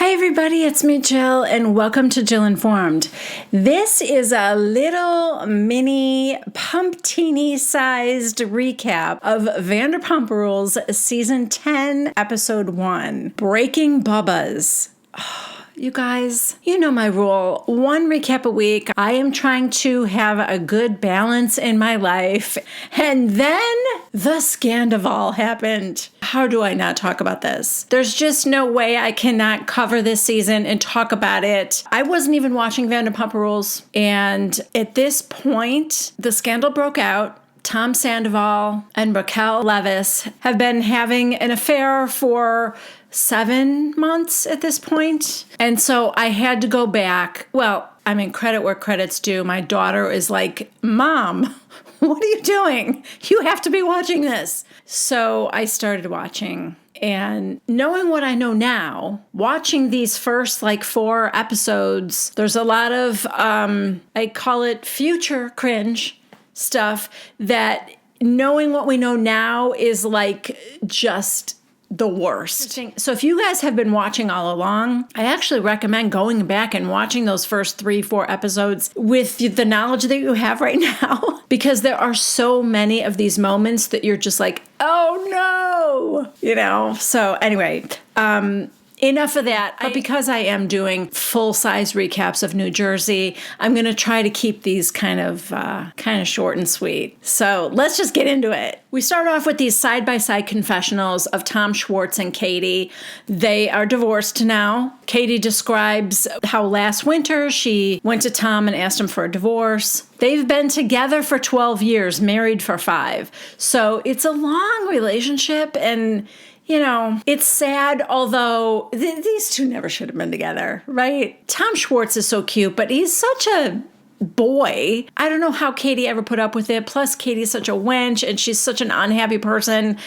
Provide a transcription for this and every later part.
Hi everybody, it's me Jill and welcome to Jill Informed. This is a little mini pumptini sized recap of Vanderpump Rules Season 10 Episode 1, Breaking Bubbas. You guys, you know my rule. One recap a week. I am trying to have a good balance in my life. And then the Scandoval happened. How do I not talk about this? There's just no way I cannot cover this season and talk about it. I wasn't even watching Vanderpump Rules. And at this point, the scandal broke out. Tom Sandoval and Raquel Leviss have been having an affair for 7 months at this point. And so I had to go back. Well, I mean, credit where credit's due. My daughter is like, Mom, what are you doing? You have to be watching this. So I started watching. And knowing what I know now, watching these first 4 episodes, there's a lot of, I call it future cringe stuff that knowing what we know now is just the worst. So if you guys have been watching all along, I actually recommend going back and watching those first 3-4 episodes with the knowledge that you have right now, because there are so many of these moments that you're just like, oh no, So anyway, enough of that. But because I am doing full-size recaps of New Jersey, I'm going to try to keep these kind of short and sweet. So let's just get into it. We start off with these side-by-side confessionals of Tom Schwartz and Katie. They are divorced now. Katie describes how last winter she went to Tom and asked him for a divorce. They've been together for 12 years, married for 5. So it's a long relationship, and it's sad, although these two never should have been together, right? Tom Schwartz is so cute, but he's such a boy. I don't know how Katie ever put up with it. Plus, Katie's such a wench, and she's such an unhappy person.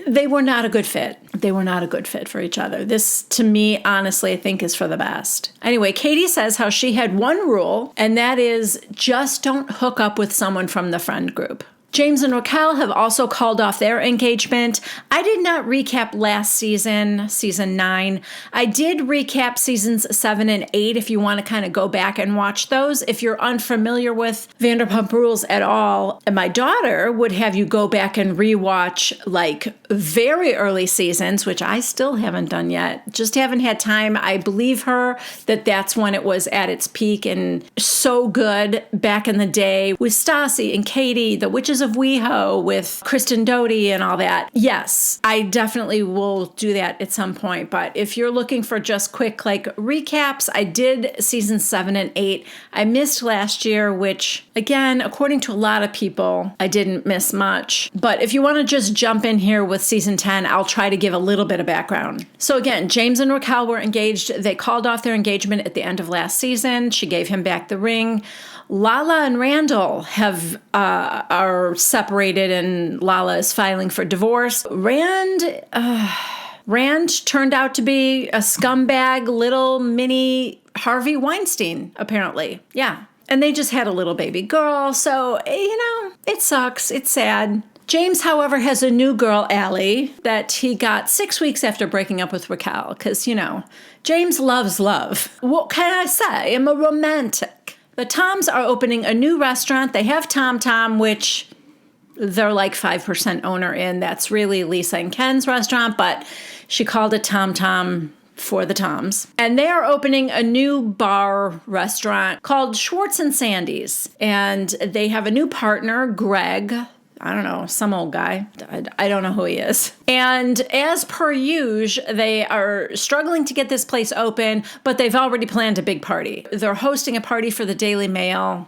They were not a good fit. They were not a good fit for each other. This, to me, honestly, I think is for the best. Anyway, Katie says how she had one rule, and that is just don't hook up with someone from the friend group. James and Raquel have also called off their engagement. I did not recap last season, season 9. I did recap seasons 7 and 8 if you want to kind of go back and watch those. If you're unfamiliar with Vanderpump Rules at all, my daughter would have you go back and rewatch very early seasons, which I still haven't done yet. Just haven't had time. I believe her that that's when it was at its peak and so good back in the day with Stassi and Katie, the Witches of WeHo, with Kristen Doty and all that. Yes, I definitely will do that at some point. But if you're looking for just quick recaps, I did season 7 and 8. I missed last year, which again, according to a lot of people, I didn't miss much. But if you want to just jump in here with season 10, I'll try to give a little bit of background. So again, James and Raquel were engaged. They called off their engagement at the end of last season. She gave him back the ring. Lala and Randall are separated, and Lala is filing for divorce. Rand turned out to be a scumbag little mini Harvey Weinstein, apparently. Yeah. And they just had a little baby girl. So, it sucks. It's sad. James, however, has a new girl, Allie, that he got 6 weeks after breaking up with Raquel. Because, James loves love. What can I say? I'm a romantic. The Toms are opening a new restaurant. They have Tom Tom, which they're 5% owner in. That's really Lisa and Ken's restaurant, but she called it Tom Tom for the Toms. And they are opening a new bar restaurant called Schwartz and Sandy's. And they have a new partner, Greg. I don't know, some old guy. I don't know who he is. And as per usual, they are struggling to get this place open, but they've already planned a big party. They're hosting a party for the Daily Mail.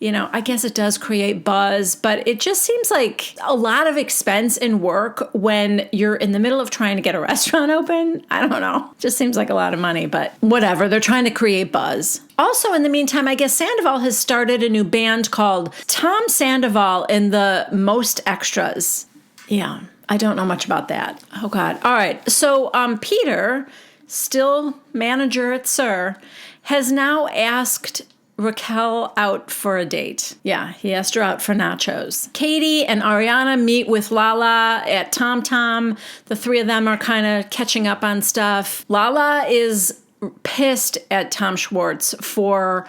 I guess it does create buzz, but it just seems like a lot of expense and work when you're in the middle of trying to get a restaurant open. I don't know. Just seems like a lot of money, but whatever. They're trying to create buzz. Also, in the meantime, I guess Sandoval has started a new band called Tom Sandoval and the Most Extras. Yeah, I don't know much about that. Oh, God. All right. So Peter, still manager at SUR, has now asked Raquel out for a date. Yeah, he asked her out for nachos. Katie and Ariana meet with Lala at Tom Tom. The three of them are kind of catching up on stuff. Lala is pissed at Tom Schwartz for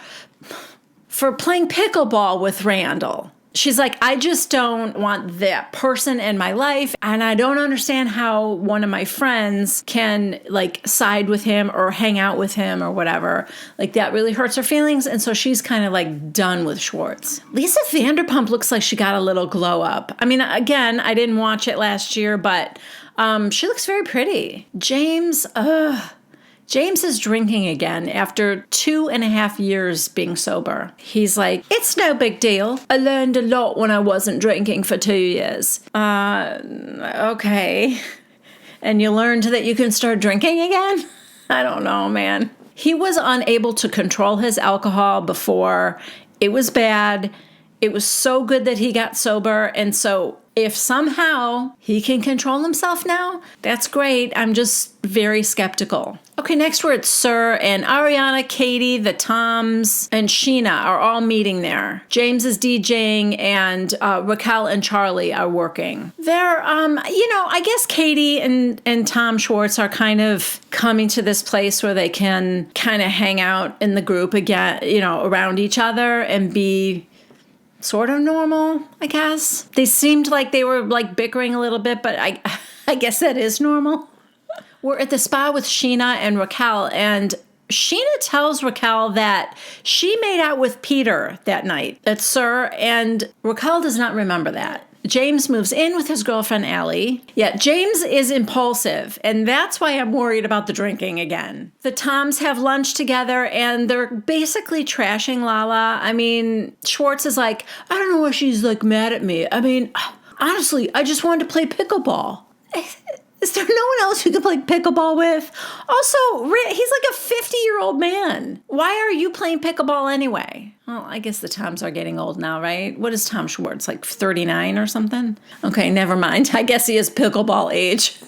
playing pickleball with Randall. She's like, I just don't want that person in my life. And I don't understand how one of my friends can like side with him or hang out with him or whatever. Like that really hurts her feelings. And so she's kind of like done with Schwartz. Lisa Vanderpump looks like she got a little glow up. I mean, again, I didn't watch it last year, but she looks very pretty. James is drinking again after 2.5 years being sober. He's like, it's no big deal. I learned a lot when I wasn't drinking for 2 years. Okay. And you learned that you can start drinking again? I don't know, man. He was unable to control his alcohol before. It was bad. It was so good that he got sober. And so if somehow he can control himself now, that's great. I'm just very skeptical. Okay, next we're at Sir, and Ariana, Katie, the Toms, and Scheana are all meeting there. James is DJing, and Raquel and Charli are working. They're, I guess Katie and Tom Schwartz are kind of coming to this place where they can kind of hang out in the group again, around each other and be sort of normal, I guess. They seemed like they were like bickering a little bit, but I guess that is normal. We're at the spa with Scheana and Raquel, and Scheana tells Raquel that she made out with Peter that night at Sir, and Raquel does not remember that. James moves in with his girlfriend, Allie. Yeah, James is impulsive, and that's why I'm worried about the drinking again. The Toms have lunch together, and they're basically trashing Lala. I mean, Schwartz is like, I don't know why she's like mad at me. I mean, honestly, I just wanted to play pickleball. Is there no one else who can play pickleball with? Also, he's like a 50-year-old man. Why are you playing pickleball anyway? Well, I guess the Toms are getting old now, right? What is Tom Schwartz, like 39 or something? Okay, never mind. I guess he is pickleball age.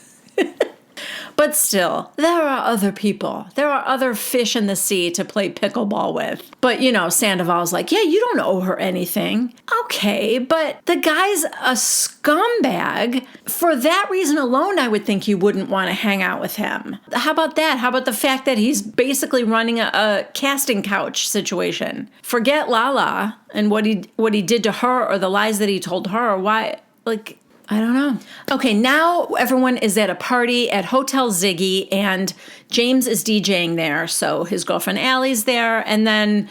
But still, there are other people. There are other fish in the sea to play pickleball with. But, Sandoval's like, yeah, you don't owe her anything. Okay, but the guy's a scumbag. For that reason alone, I would think you wouldn't want to hang out with him. How about that? How about the fact that he's basically running a casting couch situation? Forget Lala and what he did to her or the lies that he told her. Why, I don't know. Okay, now everyone is at a party at Hotel Ziggy, and James is DJing there. So his girlfriend Allie's there, and then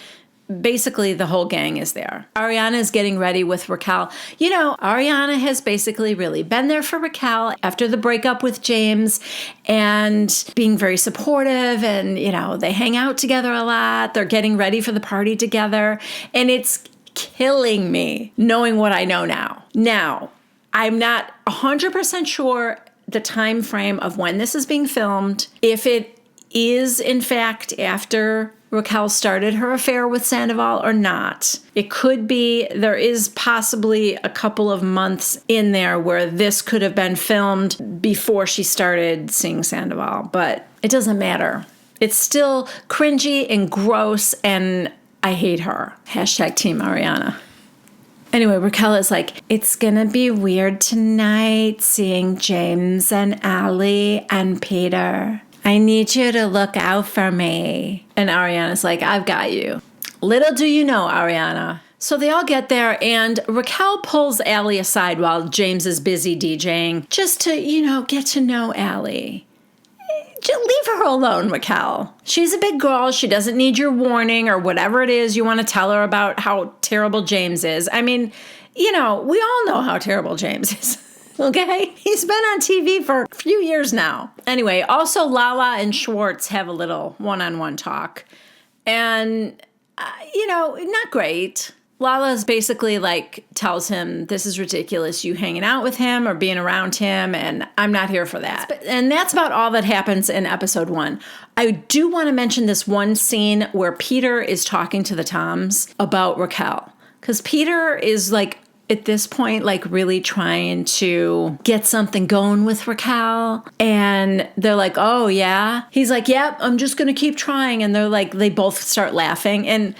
basically the whole gang is there. Ariana is getting ready with Raquel. Ariana has basically really been there for Raquel after the breakup with James and being very supportive, and, they hang out together a lot. They're getting ready for the party together, and it's killing me knowing what I know now. Now, I'm not 100% sure the time frame of when this is being filmed. If it is, in fact, after Raquel started her affair with Sandoval or not. It could be there is possibly a couple of months in there where this could have been filmed before she started seeing Sandoval, but it doesn't matter. It's still cringy and gross, and I hate her. Hashtag Team Ariana. Anyway, Raquel is like, it's gonna be weird tonight seeing James and Allie and Peter. I need you to look out for me. And Ariana's like, I've got you. Little do you know, Ariana. So they all get there, and Raquel pulls Allie aside while James is busy DJing, just to, get to know Allie. Just leave her alone, Raquel. She's a big girl. She doesn't need your warning or whatever it is you want to tell her about how terrible James is. I mean, we all know how terrible James is. Okay? He's been on TV for a few years now. Anyway, also Lala and Schwartz have a little one-on-one talk. And, not great. Lala's basically tells him, this is ridiculous, you hanging out with him or being around him, and I'm not here for that. And that's about all that happens in episode 1. I do want to mention this one scene where Peter is talking to the Toms about Raquel. Because Peter is at this point, really trying to get something going with Raquel. And they're like, oh, yeah? He's like, yep, I'm just going to keep trying. And they're like, they both start laughing. And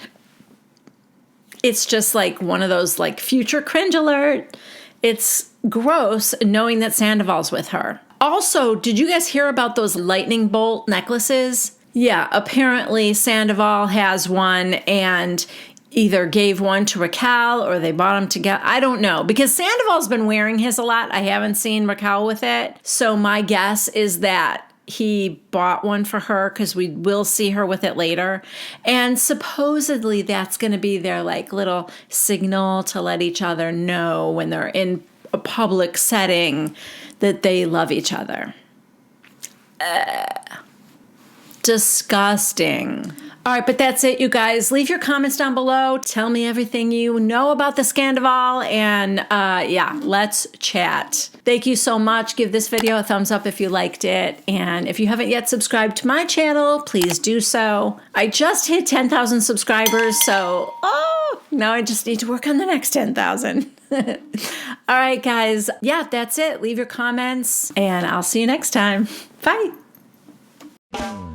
it's just like one of those like future cringe alert. It's gross knowing that Sandoval's with her. Also, did you guys hear about those lightning bolt necklaces? Yeah, apparently Sandoval has one and either gave one to Raquel or they bought them together. I don't know, because Sandoval's been wearing his a lot. I haven't seen Raquel with it. So my guess is that he bought one for her because we will see her with it later. And supposedly that's going to be their like little signal to let each other know when they're in a public setting that they love each other. Disgusting. All right, but that's it, you guys. Leave your comments down below. Tell me everything you know about the Scandoval, and yeah, let's chat. Thank you so much. Give this video a thumbs up if you liked it, and if you haven't yet subscribed to my channel, please do so. I just hit 10,000 subscribers, so now I just need to work on the next 10,000. All right, guys. Yeah, that's it. Leave your comments, and I'll see you next time. Bye.